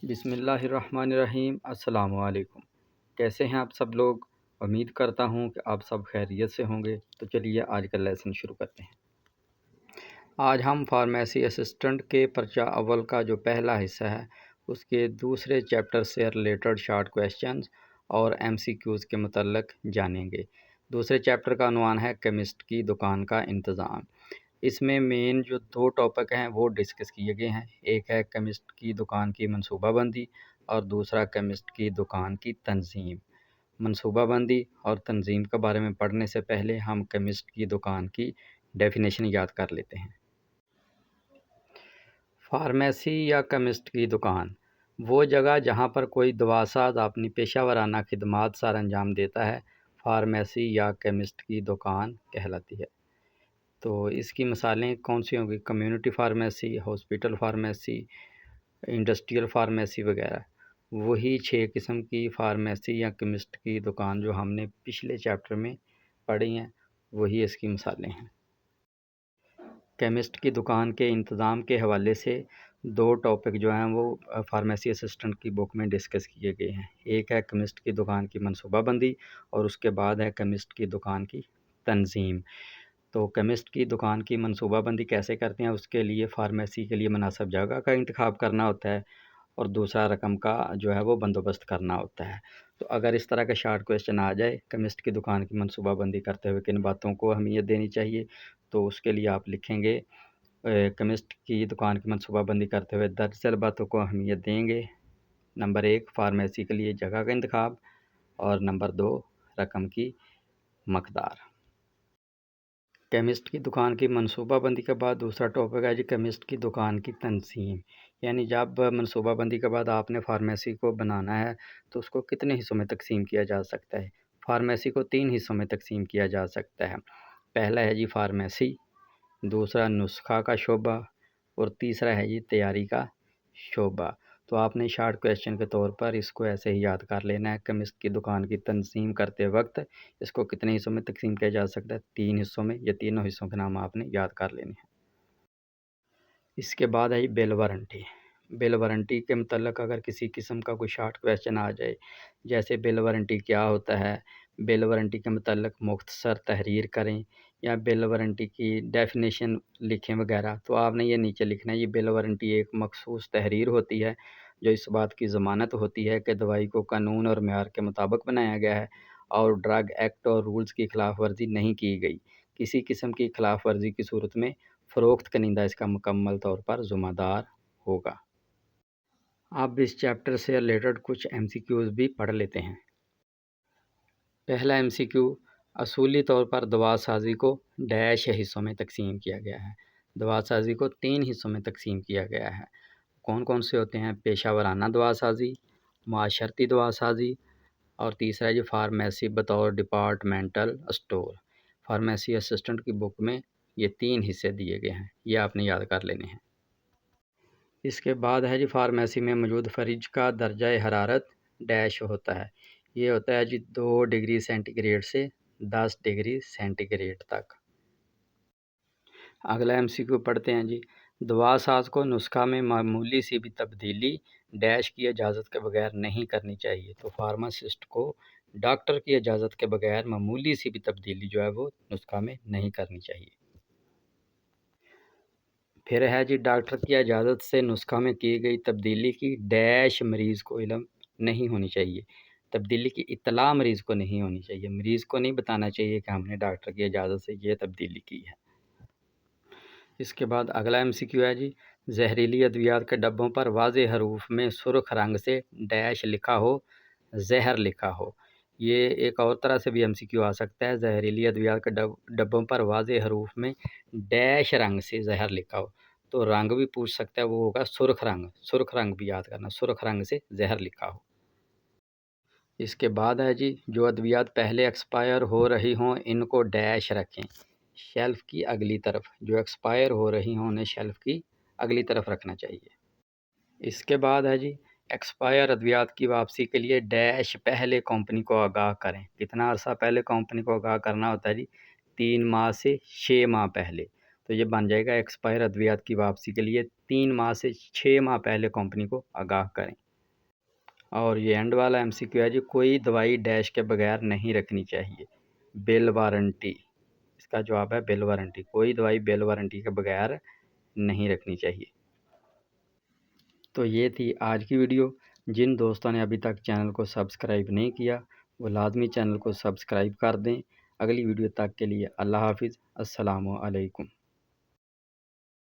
بسم اللہ الرحمن الرحیم۔ السلام علیکم۔ کیسے ہیں آپ سب لوگ؟ امید کرتا ہوں کہ آپ سب خیریت سے ہوں گے۔ تو چلیے آج کا لیسن شروع کرتے ہیں۔ آج ہم فارمیسی اسسٹنٹ کے پرچہ اول کا جو پہلا حصہ ہے اس کے دوسرے چیپٹر سے ریلیٹڈ شارٹ کویسچنز اور ایم سی کیوز کے متعلق جانیں گے۔ دوسرے چیپٹر کا عنوان ہے کیمسٹ کی دکان کا انتظام۔ اس میں مین جو دو ٹاپک ہیں وہ ڈسکس کیے گئے ہیں۔ ایک ہے کیمسٹ کی دکان کی منصوبہ بندی اور دوسرا کیمسٹ کی دکان کی تنظیم۔ منصوبہ بندی اور تنظیم کے بارے میں پڑھنے سے پہلے ہم کیمسٹ کی دکان کی ڈیفینیشن یاد کر لیتے ہیں۔ فارمیسی یا کیمسٹ کی دکان وہ جگہ جہاں پر کوئی دواساز اپنی پیشہ ورانہ خدمات سر انجام دیتا ہے، فارمیسی یا کیمسٹ کی دکان کہلاتی ہے۔ تو اس کی مثالیں کون سی ہوں گی؟ Community pharmacy, hospital pharmacy, industrial pharmacy وغیرہ۔ وہی 6 قسم کی فارمیسی یا کیمسٹ کی دکان جو ہم نے پچھلے چیپٹر میں پڑھی ہیں وہی اس کی مثالیں ہیں۔ کیمسٹ کی دکان کے انتظام کے حوالے سے دو ٹاپک جو ہیں وہ فارمیسی اسسٹنٹ کی بک میں ڈسکس کیے گئے ہیں۔ ایک ہے کیمسٹ کی دکان کی منصوبہ بندی اور اس کے بعد ہے کیمسٹ کی دکان کی تنظیم۔ تو کیمسٹ کی دکان کی منصوبہ بندی کیسے کرتے ہیں؟ اس کے لیے فارمیسی کے لیے مناسب جگہ کا انتخاب کرنا ہوتا ہے اور دوسرا رقم کا جو ہے وہ بندوبست کرنا ہوتا ہے۔ تو اگر اس طرح کا شارٹ کویسچن آ جائے کیمسٹ کی دکان کی منصوبہ بندی کرتے ہوئے کن باتوں کو اہمیت دینی چاہیے، تو اس کے لیے آپ لکھیں گے کیمسٹ کی دکان کی منصوبہ بندی کرتے ہوئے درج ذیل باتوں کو اہمیت دیں گے۔ نمبر 1 فارمیسی کے لیے جگہ کا انتخاب اور نمبر 2 رقم کی مقدار۔ کیمسٹ کی دکان کی منصوبہ بندی کے بعد دوسرا ٹاپک ہے کیمسٹ کی دکان کی تنظیم۔ یعنی جب منصوبہ بندی کے بعد آپ نے فارمیسی کو بنانا ہے تو اس کو کتنے حصوں میں تقسیم کیا جا سکتا ہے؟ فارمیسی کو 3 حصوں میں تقسیم کیا جا سکتا ہے۔ پہلا ہے فارمیسی، دوسرا نسخہ کا شعبہ اور تیسرا ہے تیاری کا شعبہ۔ تو آپ نے شارٹ کویسچن کے طور پر اس کو ایسے ہی یاد کر لینا ہے۔ کیمسٹ کی دکان کی تنظیم کرتے وقت اس کو کتنے حصوں میں تقسیم کیا جا سکتا ہے؟ 3 حصوں میں۔ یہ تینوں حصوں کے نام آپ نے یاد کر لینے ہیں۔ اس کے بعد ہے بل وارنٹی۔ بل وارنٹی کے متعلق اگر کسی قسم کا کوئی شارٹ کویسچن آ جائے، جیسے بل وارنٹی کیا ہوتا ہے، بل وارنٹی کے متعلق مختصر تحریر کریں یا بل وارنٹی کی ڈیفینیشن لکھیں وغیرہ، تو آپ نے یہ نیچے لکھنا ہے۔ یہ بل وارنٹی ایک مخصوص تحریر ہوتی ہے جو اس بات کی ضمانت ہوتی ہے کہ دوائی کو قانون اور معیار کے مطابق بنایا گیا ہے اور ڈرگ ایکٹ اور رولز کی خلاف ورزی نہیں کی گئی۔ کسی قسم کی خلاف ورزی کی صورت میں فروخت کنندہ اس کا مکمل طور پر ذمہ دار ہوگا۔ اب اس چیپٹر سے ریلیٹڈ کچھ ایم سی کیوز بھی پڑھ لیتے ہیں۔ پہلا ایم سی کیو، اصولی طور پر دوا سازی کو ڈیش حصوں میں تقسیم کیا گیا ہے۔ دوا سازی کو 3 حصوں میں تقسیم کیا گیا ہے۔ کون کون سے ہوتے ہیں؟ پیشہ ورانہ دوا سازی، معاشرتی دوا سازی اور تیسرا ہے فارمیسی بطور ڈپارٹمنٹل اسٹور۔ فارمیسی اسسٹنٹ کی بک میں یہ 3 حصے دیے گئے ہیں، یہ آپ نے یاد کر لینے ہیں۔ اس کے بعد ہے فارمیسی میں موجود فریج کا درجہ حرارت ڈیش ہوتا ہے۔ یہ ہوتا ہے 2 ڈگری سینٹی گریڈ سے 10 ڈگری سینٹی گریڈ تک۔ اگلا ایم سی کیو پڑھتے ہیں دوا ساز کو نسخہ میں معمولی سی بھی تبدیلی ڈیش کی اجازت کے بغیر نہیں کرنی چاہیے۔ تو فارماسسٹ کو ڈاکٹر کی اجازت کے بغیر معمولی سی بھی تبدیلی جو ہے وہ نسخہ میں نہیں کرنی چاہیے۔ پھر ہے ڈاکٹر کی اجازت سے نسخہ میں کی گئی تبدیلی کی ڈیش مریض کو علم نہیں ہونی چاہیے۔ تبدیلی کی اطلاع مریض کو نہیں ہونی چاہیے۔ مریض کو نہیں بتانا چاہیے کہ ہم نے ڈاکٹر کی اجازت سے یہ تبدیلی کی ہے۔ اس کے بعد اگلا ایم سی کیو ہے زہریلی ادویات کے ڈبوں پر واضح حروف میں سرخ رنگ سے ڈیش لکھا ہو، زہر لکھا ہو۔ یہ ایک اور طرح سے بھی ایم سی کیو آ سکتا ہے، زہریلی ادویات کے ڈبوں پر واضح حروف میں ڈیش رنگ سے زہر لکھا ہو۔ تو رنگ بھی پوچھ سکتا ہے، وہ ہوگا سرخ رنگ۔ سرخ رنگ بھی یاد کرنا، سرخ رنگ سے زہر لکھا ہو۔ اس کے بعد ہے جو ادویات پہلے ایکسپائر ہو رہی ہوں ان کو ڈیش رکھیں، شیلف کی اگلی طرف۔ جو ایکسپائر ہو رہی ہوں انہیں شیلف کی اگلی طرف رکھنا چاہیے۔ اس کے بعد ہے ایکسپائر ادویات کی واپسی کے لیے ڈیش پہلے کمپنی کو آگاہ کریں۔ کتنا عرصہ پہلے کمپنی کو آگاہ کرنا ہوتا ہے 3 ماہ سے 6 ماہ پہلے۔ تو یہ بن جائے گا ایکسپائر ادویات کی واپسی کے لیے 3 ماہ سے 6 ماہ پہلے کمپنی کو آگاہ کریں۔ اور یہ اینڈ والا MCQ ہے جی، کوئی دوائی ڈیش کے بغیر نہیں رکھنی چاہیے، بل وارنٹی۔ اس کا جواب ہے بل وارنٹی، کوئی دوائی بل وارنٹی کے بغیر نہیں رکھنی چاہیے۔ تو یہ تھی آج کی ویڈیو۔ جن دوستوں نے ابھی تک چینل کو سبسکرائب نہیں کیا وہ لازمی چینل کو سبسکرائب کر دیں۔ اگلی ویڈیو تک کے لیے اللہ حافظ، السلام علیکم۔